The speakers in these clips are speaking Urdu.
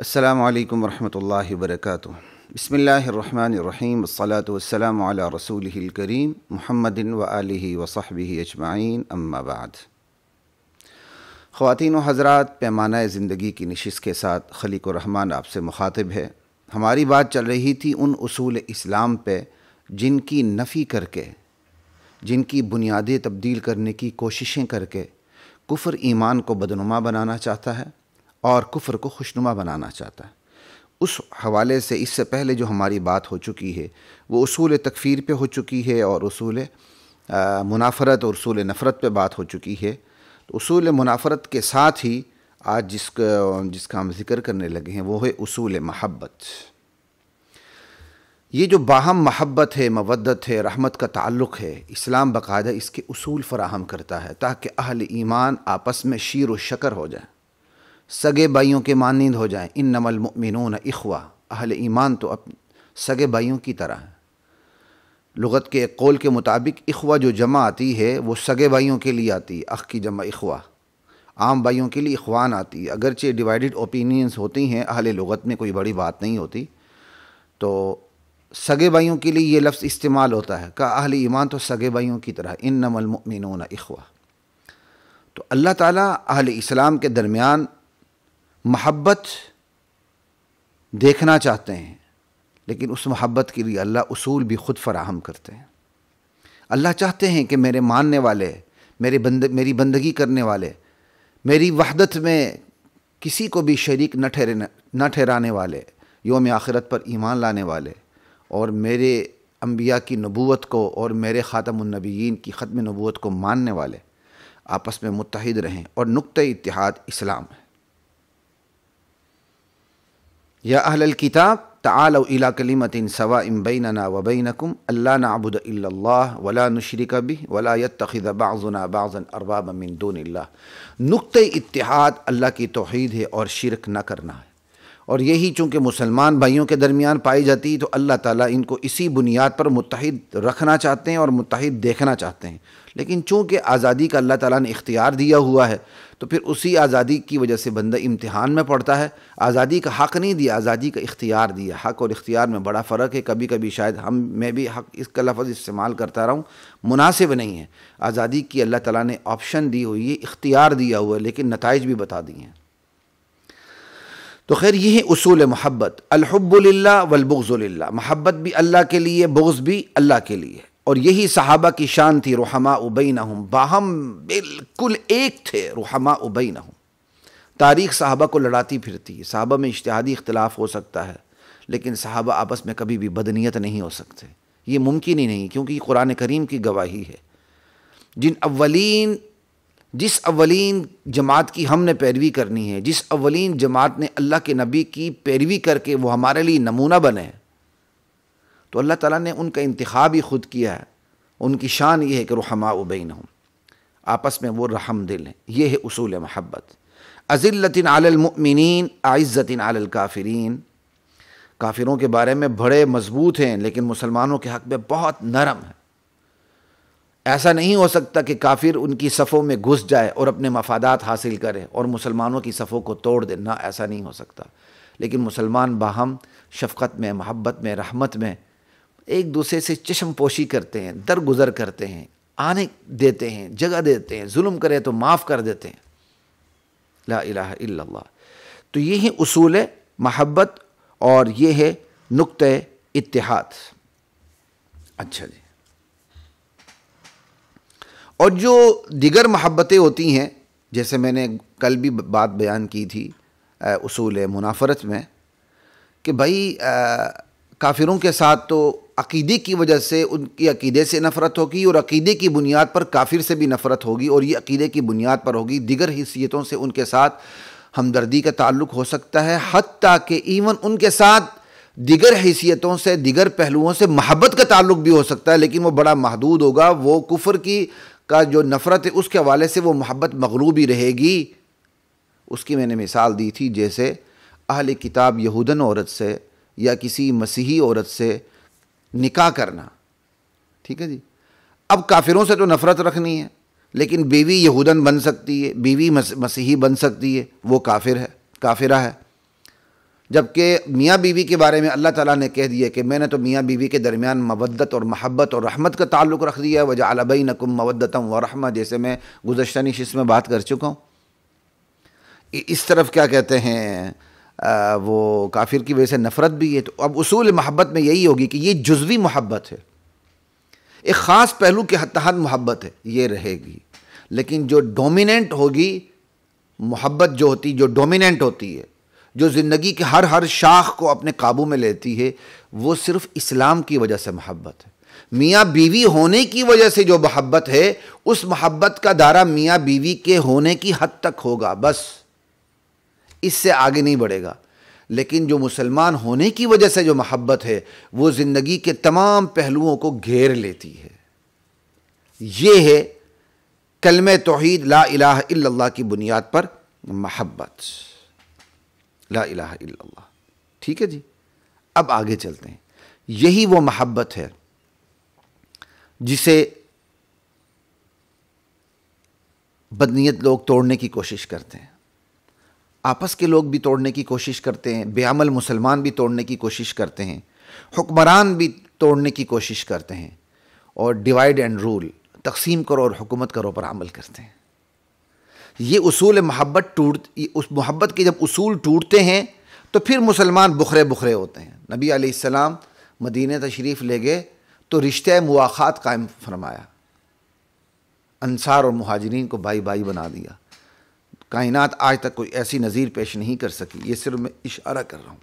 السلام علیکم ورحمۃ اللہ وبرکاتہ۔ بسم اللہ الرحمن الرحیم، والصلاة والسلام علی رسولہ الکریم محمد وآلہ وصحبہ اجمعین، اما بعد۔ خواتین و حضرات، پیمانہ زندگی کی نشست کے ساتھ خلیق الرحمن آپ سے مخاطب ہے۔ ہماری بات چل رہی تھی ان اصول اسلام پہ جن کی نفی کر کے، جن کی بنیادیں تبدیل کرنے کی کوششیں کر کے کفر ایمان کو بدنما بنانا چاہتا ہے اور کفر کو خوشنما بنانا چاہتا ہے۔ اس حوالے سے اس سے پہلے جو ہماری بات ہو چکی ہے وہ اصول تکفیر پہ ہو چکی ہے اور اصول منافرت اور اصول نفرت پہ بات ہو چکی ہے۔ تو اصول منافرت کے ساتھ ہی آج جس کا ہم ذکر کرنے لگے ہیں وہ ہے اصول محبت۔ یہ جو باہم محبت ہے، مودت ہے، رحمت کا تعلق ہے، اسلام باقاعدہ اس کے اصول فراہم کرتا ہے تاکہ اہل ایمان آپس میں شیر و شکر ہو جائیں، سگے بھائیوں کے مانند ہو جائیں۔ انما المؤمنون اخوہ، اہل ایمان تو سگے بھائیوں کی طرح ہیں۔ لغت کے ایک قول کے مطابق اخوہ جو جمع آتی ہے وہ سگے بھائیوں کے لیے آتی ہے، اخ کی جمع اخوہ۔ عام بھائیوں کے لیے اخوان آتی ہے، اگرچہ ڈیوائیڈڈ اوپینینز ہوتی ہیں، اہل لغت میں کوئی بڑی بات نہیں ہوتی۔ تو سگے بھائیوں کے لیے یہ لفظ استعمال ہوتا ہے کہ اہل ایمان تو سگے بھائیوں کی طرح، انما المؤمنون اخوہ۔ تو اللہ تعالیٰ اہل اسلام کے درمیان محبت دیکھنا چاہتے ہیں، لیکن اس محبت کے لیے اللہ اصول بھی خود فراہم کرتے ہیں۔ اللہ چاہتے ہیں کہ میرے ماننے والے، میری بندگی کرنے والے، میری وحدت میں کسی کو بھی شریک نہ ٹھہرانے والے، یوم آخرت پر ایمان لانے والے، اور میرے انبیاء کی نبوت کو اور میرے خاتم النبیین کی ختم نبوت کو ماننے والے آپس میں متحد رہیں، اور نقطہ اتحاد اسلام ہے۔ یا اہل الکتاب تعالوا الی کلمۃ سواء بیننا وبینکم الا نعبد الا اللہ ولا نشرک بہ ولا یتخذ بعضنا بعضا اربابا من دون اللہ۔ نقطہ اتحاد اللہ کی توحید ہے اور شرک نہ کرنا ہے، اور یہی چونکہ مسلمان بھائیوں کے درمیان پائی جاتی ہے تو اللہ تعالیٰ ان کو اسی بنیاد پر متحد رکھنا چاہتے ہیں اور متحد دیکھنا چاہتے ہیں۔ لیکن چونکہ آزادی کا اللہ تعالیٰ نے اختیار دیا ہوا ہے تو پھر اسی آزادی کی وجہ سے بندہ امتحان میں پڑتا ہے۔ آزادی کا حق نہیں دیا، آزادی کا اختیار دیا۔ حق اور اختیار میں بڑا فرق ہے، کبھی کبھی شاید میں بھی حق اس کا لفظ استعمال کرتا رہوں، مناسب نہیں ہے۔ آزادی کی اللہ تعالیٰ نے آپشن دی ہوئی ہے، اختیار دیا ہوا ہے، لیکن نتائج بھی بتا دیے ہیں۔ تو خیر یہ ہے اصول محبت، الحب للہ والبغض للہ، محبت بھی اللہ کے لیے، بغض بھی اللہ کے لیے۔ اور یہی صحابہ کی شان تھی، رحماء بینہم، باہم بالکل ایک تھے، رحماء بینہم۔ تاریخ صحابہ کو لڑاتی پھرتی ہے، صحابہ میں اجتہادی اختلاف ہو سکتا ہے، لیکن صحابہ آپس میں کبھی بھی بدنیت نہیں ہو سکتے، یہ ممکن ہی نہیں، کیونکہ یہ قرآن کریم کی گواہی ہے۔ جس اولین جماعت کی ہم نے پیروی کرنی ہے، جس اولین جماعت نے اللہ کے نبی کی پیروی کر کے وہ ہمارے لیے نمونہ بنے، تو اللہ تعالیٰ نے ان کا انتخاب ہی خود کیا ہے۔ ان کی شان یہ ہے کہ رحماء بینہم، آپس میں وہ رحم دل ہیں۔ یہ ہے اصول محبت۔ اذلۃ علی المؤمنین اعزۃ علی الکافرین، کافروں کے بارے میں بڑے مضبوط ہیں لیکن مسلمانوں کے حق میں بہت نرم ہیں۔ ایسا نہیں ہو سکتا کہ کافر ان کی صفوں میں گھس جائے اور اپنے مفادات حاصل کرے اور مسلمانوں کی صفوں کو توڑ دے، نہ، ایسا نہیں ہو سکتا۔ لیکن مسلمان باہم شفقت میں، محبت میں، رحمت میں ایک دوسرے سے چشم پوشی کرتے ہیں، درگزر کرتے ہیں، آنے دیتے ہیں، جگہ دیتے ہیں، ظلم کرے تو معاف کر دیتے ہیں۔ لا الہ الا اللہ۔ تو یہ ہے اصول محبت اور یہ ہے نقطہ اتحاد۔ اچھا جی، اور جو دیگر محبتیں ہوتی ہیں، جیسے میں نے کل بھی بات بیان کی تھی اصول منافرت میں، کہ بھائی کافروں کے ساتھ تو عقیدے کی وجہ سے ان کی عقیدے سے نفرت ہوگی، اور عقیدے کی بنیاد پر کافر سے بھی نفرت ہوگی، اور یہ عقیدے کی بنیاد پر ہوگی۔ دیگر حیثیتوں سے ان کے ساتھ ہمدردی کا تعلق ہو سکتا ہے، حتیٰ کہ ایون ان کے ساتھ دیگر حیثیتوں سے، دیگر پہلوؤں سے محبت کا تعلق بھی ہو سکتا ہے، لیکن وہ بڑا محدود ہوگا۔ وہ کفر کا جو نفرت ہے اس کے حوالے سے وہ محبت مغلوب ہی رہے گی۔ اس کی میں نے مثال دی تھی، جیسے اہل کتاب یہودن عورت سے یا کسی مسیحی عورت سے نکاح کرنا، ٹھیک ہے جی۔ اب کافروں سے تو نفرت رکھنی ہے، لیکن بیوی یہودن بن سکتی ہے، بیوی مسیحی بن سکتی ہے، وہ کافر ہے، کافرہ ہے۔ جبکہ میاں بیوی کے بارے میں اللہ تعالیٰ نے کہہ دیا کہ میں نے تو میاں بیوی کے درمیان مودت اور محبت اور رحمت کا تعلق رکھ دیا ہے، وَجَعَلَ بَيْنَكُمْ مَوَدَّةً وَرَحْمَةً، جیسے میں گزشتہ نشست میں بات کر چکا ہوں۔ اس طرف کیا کہتے ہیں وہ کافر کی وجہ سے نفرت بھی ہے۔ تو اب اصول محبت میں یہی ہوگی کہ یہ جزوی محبت ہے، ایک خاص پہلو کے تحت محبت ہے، یہ رہے گی، لیکن جو ڈومیننٹ ہوگی محبت، جو ہوتی، جو ڈومیننٹ ہوتی ہے، جو زندگی کے ہر شاخ کو اپنے قابو میں لیتی ہے، وہ صرف اسلام کی وجہ سے محبت ہے۔ میاں بیوی ہونے کی وجہ سے جو محبت ہے، اس محبت کا دائرہ میاں بیوی کے ہونے کی حد تک ہوگا، بس اس سے آگے نہیں بڑھے گا۔ لیکن جو مسلمان ہونے کی وجہ سے جو محبت ہے، وہ زندگی کے تمام پہلوؤں کو گھیر لیتی ہے۔ یہ ہے کلمہ توحید لا الہ الا اللہ کی بنیاد پر محبت، لا الہ الا اللہ۔ ٹھیک ہے جی، اب آگے چلتے ہیں۔ یہی وہ محبت ہے جسے بدنیت لوگ توڑنے کی کوشش کرتے ہیں، آپس کے لوگ بھی توڑنے کی کوشش کرتے ہیں، بے عمل مسلمان بھی توڑنے کی کوشش کرتے ہیں، حکمران بھی توڑنے کی کوشش کرتے ہیں، اور ڈیوائیڈ اینڈ رول، تقسیم کرو اور حکومت کرو پر عمل کرتے ہیں۔ یہ اصول محبت اس محبت کے جب اصول ٹوٹتے ہیں تو پھر مسلمان بکھرے بکھرے ہوتے ہیں۔ نبی علیہ السلام مدینہ تشریف لے گئے تو رشتہ مواخات قائم فرمایا، انصار اور مہاجرین کو بھائی بھائی بنا دیا۔ کائنات آج تک کوئی ایسی نظیر پیش نہیں کر سکی، یہ صرف میں اشارہ کر رہا ہوں۔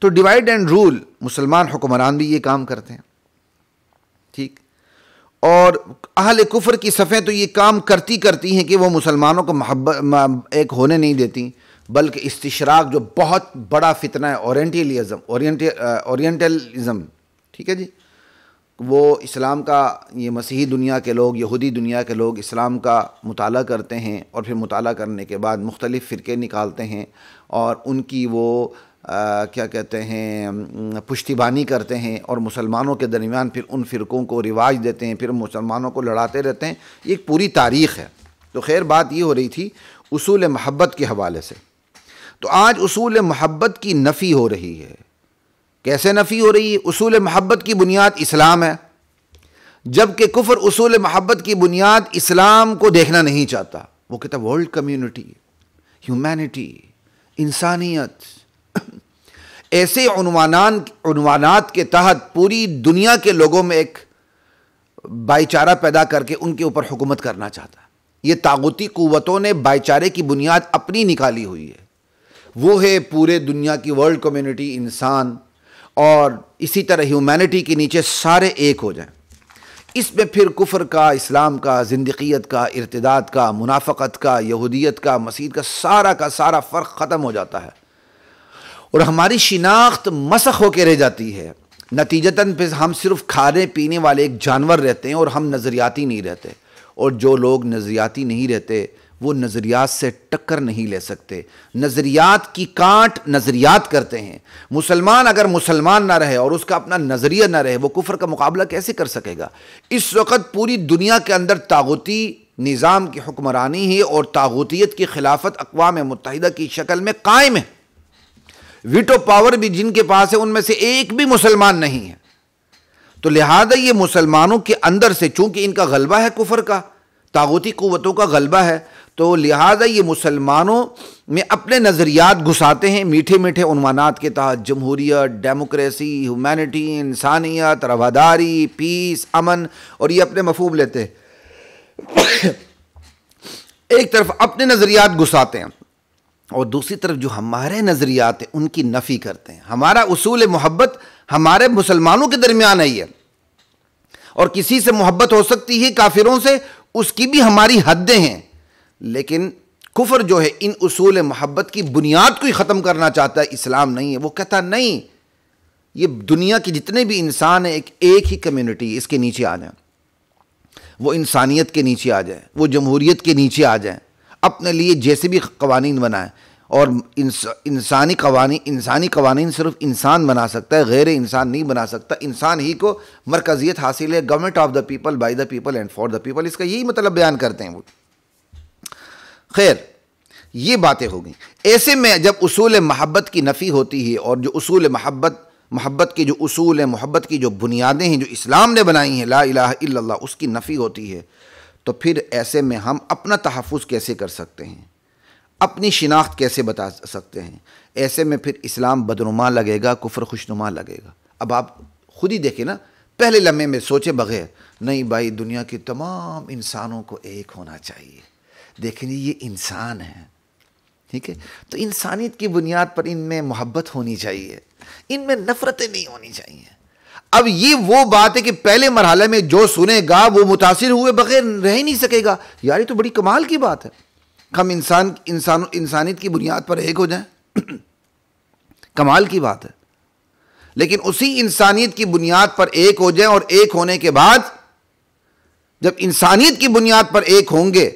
تو ڈیوائیڈ اینڈ رول، مسلمان حکمران بھی یہ کام کرتے ہیں، ٹھیک، اور اہل کفر کی صفیں تو یہ کام کرتی ہیں کہ وہ مسلمانوں کو محبت ایک ہونے نہیں دیتی، بلکہ استشراق جو بہت بڑا فتنہ ہے، اورینٹلزم، ٹھیک ہے جی، وہ اسلام کا، یہ مسیحی دنیا کے لوگ، یہودی دنیا کے لوگ اسلام کا مطالعہ کرتے ہیں، اور پھر مطالعہ کرنے کے بعد مختلف فرقے نکالتے ہیں، اور ان کی وہ کیا کہتے ہیں پشتیبانی کرتے ہیں، اور مسلمانوں کے درمیان پھر ان فرقوں کو رواج دیتے ہیں، پھر مسلمانوں کو لڑاتے رہتے ہیں۔ یہ ایک پوری تاریخ ہے۔ تو خیر بات یہ ہو رہی تھی اصول محبت کے حوالے سے۔ تو آج اصول محبت کی نفی ہو رہی ہے۔ کیسے نفی ہو رہی ہے؟ اصول محبت کی بنیاد اسلام ہے، جبکہ کفر اصول محبت کی بنیاد اسلام کو دیکھنا نہیں چاہتا۔ وہ کہتا ہے ورلڈ کمیونٹی، ہیومینٹی، انسانیت، ایسے عنوانات کے تحت پوری دنیا کے لوگوں میں ایک بھائی چارہ پیدا کر کے ان کے اوپر حکومت کرنا چاہتا ہے۔ یہ طاغوتی قوتوں نے بھائی چارے کی بنیاد اپنی نکالی ہوئی ہے، وہ ہے پورے دنیا کی ورلڈ کمیونٹی، انسان، اور اسی طرح ہیومینٹی کے نیچے سارے ایک ہو جائیں۔ اس میں پھر کفر کا، اسلام کا، زندقیت کا، ارتداد کا، منافقت کا، یہودیت کا، مسیح کا سارا فرق ختم ہو جاتا ہے، اور ہماری شناخت مسخ ہو کے رہ جاتی ہے۔ نتیجتاً پھر ہم صرف کھانے پینے والے ایک جانور رہتے ہیں، اور ہم نظریاتی نہیں رہتے، اور جو لوگ نظریاتی نہیں رہتے وہ نظریات سے ٹکر نہیں لے سکتے۔ نظریات کی کانٹ نظریات کرتے ہیں۔ مسلمان اگر مسلمان نہ رہے اور اس کا اپنا نظریہ نہ رہے، وہ کفر کا مقابلہ کیسے کر سکے گا؟ اس وقت پوری دنیا کے اندر طاغوتی نظام کی حکمرانی ہے، اور طاغوتیت کی خلافت اقوام متحدہ کی شکل میں قائم ہے۔ ویٹو پاور بھی جن کے پاس ہے ان میں سے ایک بھی مسلمان نہیں ہے۔ تو لہذا یہ مسلمانوں کے اندر سے، چونکہ ان کا غلبہ ہے، کفر کا، طاغوتی قوتوں کا غلبہ ہے، تو لہذا یہ مسلمانوں میں اپنے نظریات گھساتے ہیں میٹھے میٹھے عنوانات کے تحت، جمہوریت، ڈیموکریسی، ہیومینٹی، انسانیت، رواداری، پیس، امن، اور یہ اپنے مفہوم لیتے ہیں۔ ایک طرف اپنے نظریات گھساتے ہیں، اور دوسری طرف جو ہمارے نظریات ہیں ان کی نفی کرتے ہیں۔ ہمارا اصول محبت ہمارے مسلمانوں کے درمیان ہے، اور کسی سے محبت ہو سکتی ہے کافروں سے، اس کی بھی ہماری حدیں ہیں، لیکن کفر جو ہے ان اصول محبت کی بنیاد کو ہی ختم کرنا چاہتا ہے، اسلام نہیں ہے۔ وہ کہتا نہیں، یہ دنیا کے جتنے بھی انسان ہیں ایک ہی کمیونٹی، اس کے نیچے آ جائیں، وہ انسانیت کے نیچے آ جائیں، وہ جمہوریت کے نیچے آ جائیں، اپنے لیے جیسے بھی قوانین بنائیں، اور انسانی قوانین صرف انسان بنا سکتا ہے، غیر انسان نہیں بنا سکتا۔ انسان ہی کو مرکزیت حاصل ہے، government of the people, by the people and for the people, اس کا یہی مطلب بیان کرتے ہیں وہ۔ خیر، یہ باتیں ہو گئیں۔ ایسے میں جب اصول محبت کی نفی ہوتی ہے اور جو اصول محبت کے جو اصول ہیں، محبت کی جو بنیادیں ہیں جو اسلام نے بنائی ہیں، لا الہ الا اللہ، اس کی نفی ہوتی ہے، تو پھر ایسے میں ہم اپنا تحفظ کیسے کر سکتے ہیں، اپنی شناخت کیسے بتا سکتے ہیں؟ ایسے میں پھر اسلام بدنما لگے گا، کفر خوشنما لگے گا۔ اب آپ خود ہی دیکھیں نا، پہلے لمحے میں سوچے بغیر، نہیں بھائی دنیا کے تمام انسانوں کو ایک ہونا چاہیے، دیکھیں یہ انسان ہیں، ٹھیک ہے، تو انسانیت کی بنیاد پر ان میں محبت ہونی چاہیے، ان میں نفرتیں نہیں ہونی چاہیے۔ اب یہ وہ بات ہے کہ پہلے مرحلے میں جو سنے گا وہ متاثر ہوئے بغیر رہ ہی نہیں سکے گا۔ یار یہ تو بڑی کمال کی بات ہے، ہم انسانیت کی بنیاد پر ایک ہو جائیں، کمال کی بات ہے۔ لیکن اسی انسانیت کی بنیاد پر ایک ہو جائیں، اور ایک ہونے کے بعد جب انسانیت کی بنیاد پر ایک ہوں گے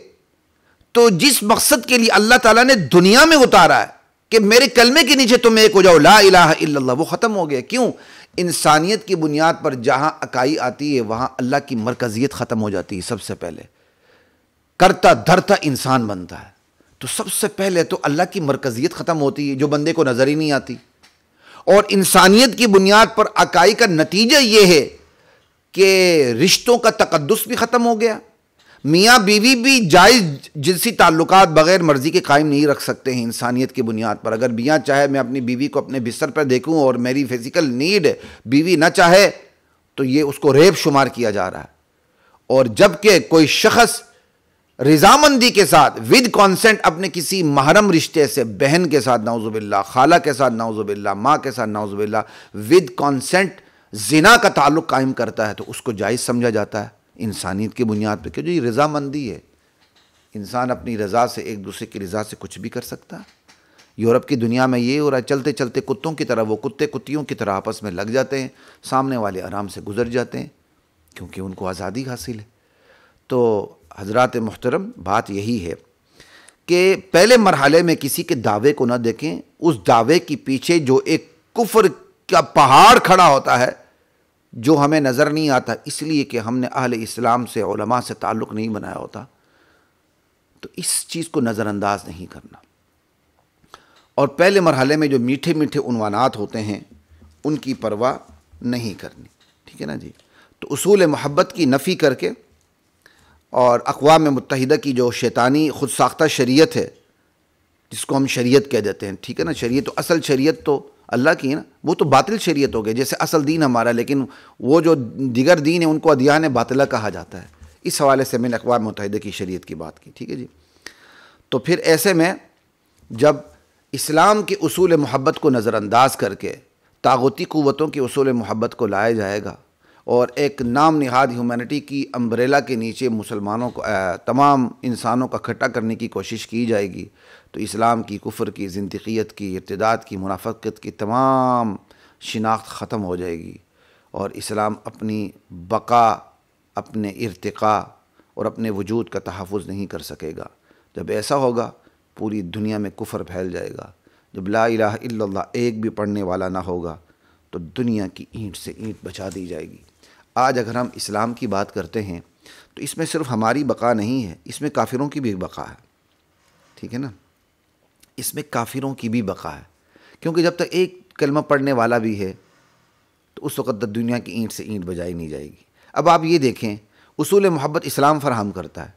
تو جس مقصد کے لیے اللہ تعالیٰ نے دنیا میں اتارا ہے کہ میرے کلمے کے نیچے تم ایک ہو جاؤ، لا الہ الا اللہ، وہ ختم ہو گیا۔ کیوں؟ انسانیت کی بنیاد پر جہاں اکائی آتی ہے وہاں اللہ کی مرکزیت ختم ہو جاتی ہے۔ سب سے پہلے کرتا دھرتا انسان بنتا ہے، تو سب سے پہلے تو اللہ کی مرکزیت ختم ہوتی ہے جو بندے کو نظر ہی نہیں آتی، اور انسانیت کی بنیاد پر اکائی کا نتیجہ یہ ہے کہ رشتوں کا تقدس بھی ختم ہو گیا۔ میاں بیوی بھی جائز جنسی تعلقات بغیر مرضی کے قائم نہیں رکھ سکتے ہیں انسانیت کی بنیاد پر۔ اگر میاں چاہے میں اپنی بیوی کو اپنے بستر پر دیکھوں اور میری فزیکل نیڈ بیوی نہ چاہے تو یہ اس کو ریپ شمار کیا جا رہا ہے۔ اور جبکہ کوئی شخص رضامندی کے ساتھ ود کانسنٹ اپنے کسی محرم رشتے سے، بہن کے ساتھ نعوذ باللہ، خالہ کے ساتھ نعوذ باللہ، ماں کے ساتھ نعوذ باللہ، ود کانسنٹ زنا کا تعلق قائم کرتا ہے تو اس کو جائز سمجھا جاتا ہے انسانیت کی بنیاد پہ، کہ جو یہ رضامندی ہے، انسان اپنی رضا سے ایک دوسرے کی رضا سے کچھ بھی کر سکتا ہے۔ یورپ کی دنیا میں یہ ہو رہا ہے، چلتے چلتے کتوں کی طرح وہ کتے کتیوں کی طرح آپس میں لگ جاتے ہیں، سامنے والے آرام سے گزر جاتے ہیں کیونکہ ان کو آزادی حاصل ہے۔ تو حضرات محترم، بات یہی ہے کہ پہلے مرحلے میں کسی کے دعوے کو نہ دیکھیں، اس دعوے کے پیچھے جو ایک کفر کا پہاڑ کھڑا ہوتا ہے جو ہمیں نظر نہیں آتا، اس لیے کہ ہم نے اہل اسلام سے، علماء سے تعلق نہیں بنایا ہوتا، تو اس چیز کو نظر انداز نہیں کرنا۔ اور پہلے مرحلے میں جو میٹھے میٹھے عنوانات ہوتے ہیں ان کی پرواہ نہیں کرنی، ٹھیک ہے نا جی۔ تو اصول محبت کی نفی کر کے، اور اقوام متحدہ کی جو شیطانی خود ساختہ شریعت ہے جس کو ہم شریعت کہہ دیتے ہیں، ٹھیک ہے نا، شریعت تو اصل شریعت تو اللہ کی ہے نا، وہ تو باطل شریعت ہو گئی، جیسے اصل دین ہمارا، لیکن وہ جو دیگر دین ہیں ان کو ادیان باطلہ کہا جاتا ہے۔ اس حوالے سے میں نے اقوام متحدہ کی شریعت کی بات کی، ٹھیک ہے جی۔ تو پھر ایسے میں جب اسلام کے اصول محبت کو نظر انداز کر کے طاغوتی قوتوں کے اصول محبت کو لایا جائے گا اور ایک نام نہاد ہیومینٹی کی امبریلا کے نیچے مسلمانوں کو، تمام انسانوں کو اکٹھا کرنے کی کوشش کی جائے گی، تو اسلام کی، کفر کی، زندقیت کی، ارتداد کی، منافقت کی تمام شناخت ختم ہو جائے گی، اور اسلام اپنی بقا، اپنے ارتقاء اور اپنے وجود کا تحفظ نہیں کر سکے گا۔ جب ایسا ہوگا پوری دنیا میں کفر پھیل جائے گا۔ جب لا الہ الا اللہ ایک بھی پڑھنے والا نہ ہوگا تو دنیا کی اینٹ سے اینٹ بچا دی جائے گی۔ آج اگر ہم اسلام کی بات کرتے ہیں تو اس میں صرف ہماری بقا نہیں ہے، اس میں کافروں کی بھی بقا ہے، ٹھیک ہے نا، اس میں کافروں کی بھی بقا ہے، کیونکہ جب تک ایک کلمہ پڑھنے والا بھی ہے تو اس وقت تک دنیا کی اینٹ سے اینٹ بجائی نہیں جائے گی۔ اب آپ یہ دیکھیں، اصول محبت اسلام فراہم کرتا ہے،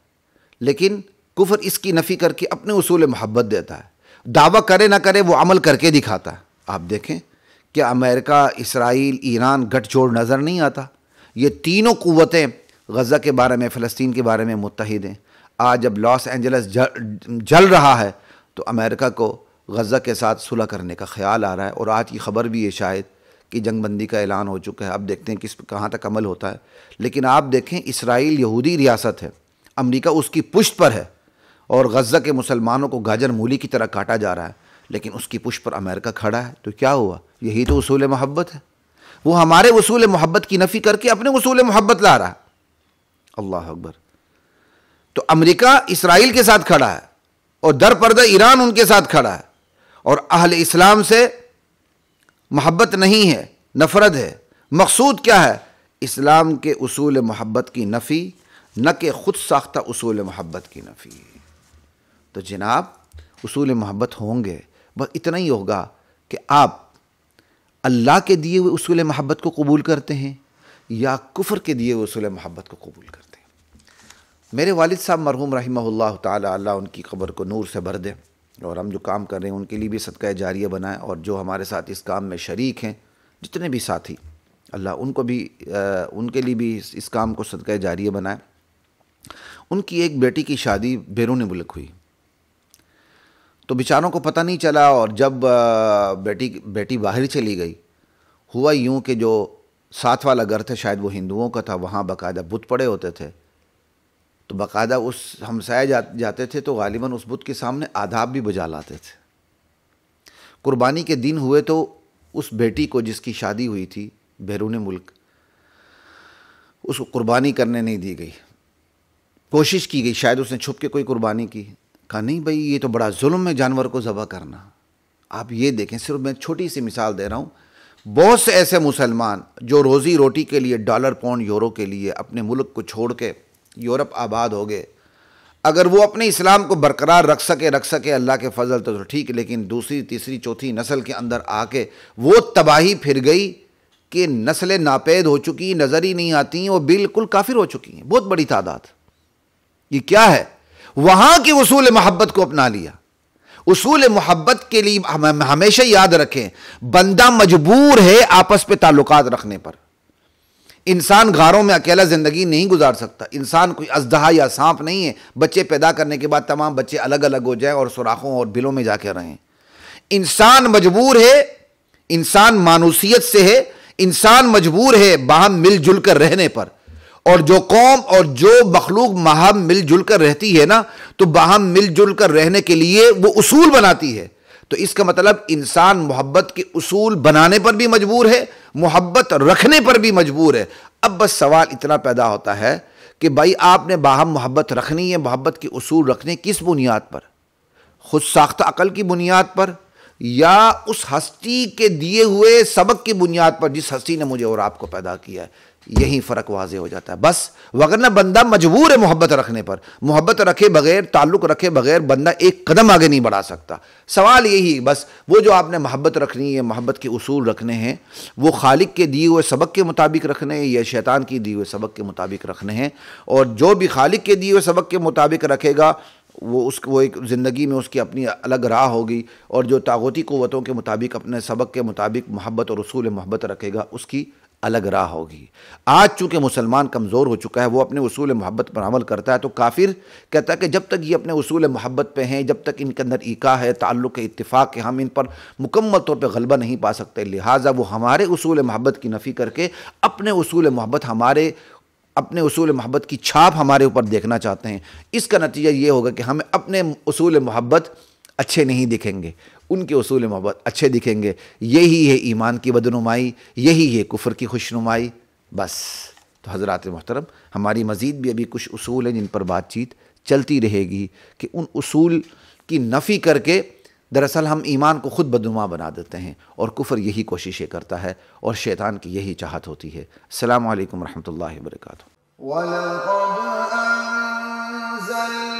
لیکن کفر اس کی نفی کر کے اپنے اصول محبت دیتا ہے، دعویٰ کرے نہ کرے وہ عمل کر کے دکھاتا ہے۔ آپ دیکھیں کہ امریکہ، اسرائیل، ایران گٹھ جوڑ نظر نہیں آتا؟ یہ تینوں قوتیں غزہ کے بارے میں، فلسطین کے بارے میں متحد ہیں۔ آج جب لاس اینجلس جل رہا ہے تو امریکہ کو غزہ کے ساتھ صلح کرنے کا خیال آ رہا ہے، اور آج کی خبر بھی ہے شاید کہ جنگ بندی کا اعلان ہو چکا ہے۔ اب دیکھتے ہیں کہاں تک عمل ہوتا ہے۔ لیکن آپ دیکھیں، اسرائیل یہودی ریاست ہے، امریکہ اس کی پشت پر ہے، اور غزہ کے مسلمانوں کو گاجر مولی کی طرح کاٹا جا رہا ہے، لیکن اس کی پشت پر امریکہ کھڑا ہے۔ تو کیا ہوا؟ یہی تو اصول محبت ہے۔ وہ ہمارے اصول محبت کی نفی کر کے اپنے اصول محبت لا رہا ہے۔ اللہ اکبر۔ تو امریکہ اسرائیل کے ساتھ کھڑا ہے اور در پردہ ایران ان کے ساتھ کھڑا ہے، اور اہل اسلام سے محبت نہیں ہے، نفرت ہے۔ مقصود کیا ہے؟ اسلام کے اصول محبت کی نفی، نہ کہ خود ساختہ اصول محبت کی نفی۔ تو جناب، اصول محبت ہوں گے، بس اتنا ہی ہوگا کہ آپ اللہ کے دیے ہوئے اصول محبت کو قبول کرتے ہیں یا کفر کے دیے ہوئے اصول محبت کو قبول کرتے ہیں۔ میرے والد صاحب مرحوم رحمہ اللہ تعالی، اللہ ان کی قبر کو نور سے بھر دے، اور ہم جو کام کر رہے ہیں ان کے لیے بھی صدقہ جاریہ بنائیں، اور جو ہمارے ساتھ اس کام میں شریک ہیں جتنے بھی ساتھی، اللہ ان کو بھی ان کے لیے بھی اس کام کو صدقہ جاریہ بنائیں۔ ان کی ایک بیٹی کی شادی بیرون ملک ہوئی، تو بیچاروں کو پتہ نہیں چلا، اور جب بیٹی باہر چلی گئی، ہوا یوں کہ جو ساتھ والا گھر تھا شاید وہ ہندوؤں کا تھا، وہاں باقاعدہ بت پڑے ہوتے تھے، تو باقاعدہ اس ہمسائے جاتے تھے تو غالباً اس بت کے سامنے آداب بھی بجا لاتے تھے۔ قربانی کے دن ہوئے تو اس بیٹی کو جس کی شادی ہوئی تھی بیرون ملک، اس کو قربانی کرنے نہیں دی گئی۔ کوشش کی گئی، شاید اس نے چھپ کے کوئی قربانی کی، کہا نہیں بھائی یہ تو بڑا ظلم ہے جانور کو ذبح کرنا۔ آپ یہ دیکھیں، صرف میں چھوٹی سی مثال دے رہا ہوں، بہت سے ایسے مسلمان جو روزی روٹی کے لیے ڈالر پاؤنڈ یورو کے لیے اپنے ملک کو چھوڑ کے یورپ آباد ہو گئے، اگر وہ اپنے اسلام کو برقرار رکھ سکے اللہ کے فضل تو ٹھیک، لیکن دوسری تیسری چوتھی نسل کے اندر آ کے وہ تباہی پھر گئی کہ نسلیں ناپید ہو چکی، نظر ہی نہیں آتی، وہ بالکل کافر ہو چکی ہیں، بہت بڑی تعداد۔ یہ کیا ہے؟ وہاں کے اصول محبت کو اپنا لیا۔ اصول محبت کے لیے ہمیشہ یاد رکھیں، بندہ مجبور ہے آپس پہ تعلقات رکھنے پر۔ انسان غاروں میں اکیلا زندگی نہیں گزار سکتا، انسان کوئی اژدہا یا سانپ نہیں ہے، بچے پیدا کرنے کے بعد تمام بچے الگ الگ ہو جائیں اور سوراخوں اور بلوں میں جا کے رہیں۔ انسان مجبور ہے، انسان مانوسیت سے ہے، انسان مجبور ہے باہم مل جل کر رہنے پر، اور جو قوم اور جو مخلوق باہم مل جل کر رہتی ہے نا، تو باہم مل جل کر رہنے کے لیے وہ اصول بناتی ہے۔ تو اس کا مطلب انسان محبت کے اصول بنانے پر بھی مجبور ہے، محبت رکھنے پر بھی مجبور ہے۔ اب بس سوال اتنا پیدا ہوتا ہے کہ بھائی آپ نے باہم محبت رکھنی ہے، محبت کے اصول رکھنے کس بنیاد پر؟ خود ساختہ عقل کی بنیاد پر، یا اس ہستی کے دیے ہوئے سبق کی بنیاد پر جس ہستی نے مجھے اور آپ کو پیدا کیا ہے؟ یہی فرق واضح ہو جاتا ہے بس، وگرنہ بندہ مجبور ہے محبت رکھنے پر۔ محبت رکھے بغیر، تعلق رکھے بغیر بندہ ایک قدم آگے نہیں بڑھا سکتا۔ سوال یہی بس، وہ جو آپ نے محبت رکھنی ہے، محبت کے اصول رکھنے ہیں، وہ خالق کے دیے ہوئے سبق کے مطابق رکھنے ہیں یا شیطان کی دیے ہوئے سبق کے مطابق رکھنے ہیں؟ اور جو بھی خالق کے دیے ہوئے سبق کے مطابق رکھے گا وہ ایک زندگی میں اس کی اپنی الگ راہ ہوگی، اور جو طاغوتی قوتوں کے مطابق اپنے سبق کے مطابق محبت اور اصول محبت رکھے گا اس کی الگ راہ ہوگی۔ آج چونکہ مسلمان کمزور ہو چکا ہے، وہ اپنے اصول محبت پر عمل کرتا ہے، تو کافر کہتا ہے کہ جب تک یہ اپنے اصول محبت پہ ہیں، جب تک ان کے اندر ایقا ہے، تعلق ہے، اتفاق ہے، ہم ان پر مکمل طور پہ غلبہ نہیں پا سکتے، لہٰذا وہ ہمارے اصول محبت کی نفی کر کے اپنے اصول محبت کی چھاپ ہمارے اوپر دیکھنا چاہتے ہیں۔ اس کا نتیجہ یہ ہوگا کہ ہمیں اپنے اصول محبت اچھے نہیں دکھیں گے، ان کے اصول محبت اچھے دکھیں گے۔ یہی ہے ایمان کی بدنمائی، یہی ہے کفر کی خوشنمائی۔ بس تو حضرات محترم، ہماری مزید بھی ابھی کچھ اصول ہیں جن پر بات چیت چلتی رہے گی کہ ان اصول کی نفی کر کے دراصل ہم ایمان کو خود بدنما بنا دیتے ہیں، اور کفر یہی کوششیں کرتا ہے اور شیطان کی یہی چاہت ہوتی ہے۔ السلام علیکم ورحمۃ اللہ وبرکاتہ۔ وَلَقَدْ أَنزَلْنَا